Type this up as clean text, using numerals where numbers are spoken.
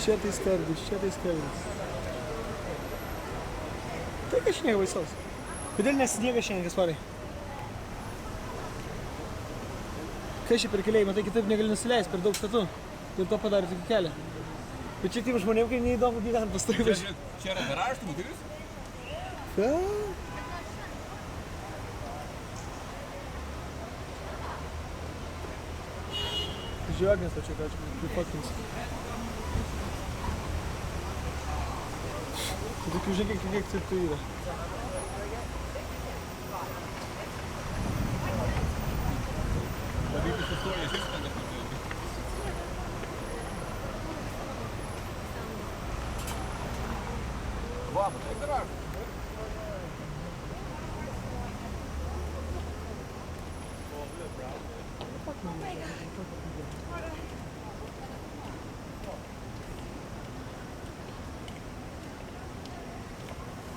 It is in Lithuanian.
Šitai skardis. Tai ką šiandien baisaus? Kodėl nesniega šiandien, Gasparai? Kai šį per keliai, matai, kitaip negali nusileisti per daug statų. Ir to padarė tokį kelią. Bet čia tiem žmonėm, kai neįdomu gyventi pastoviai važiuoti. Čia yra garažų moteris? Ką? Žiūrėk, nes čia ką čia pripakins. Tai tokių žinai, kiek cirkų yra. Labai sustoja, jis ten kažkaip. Va, tai garažas.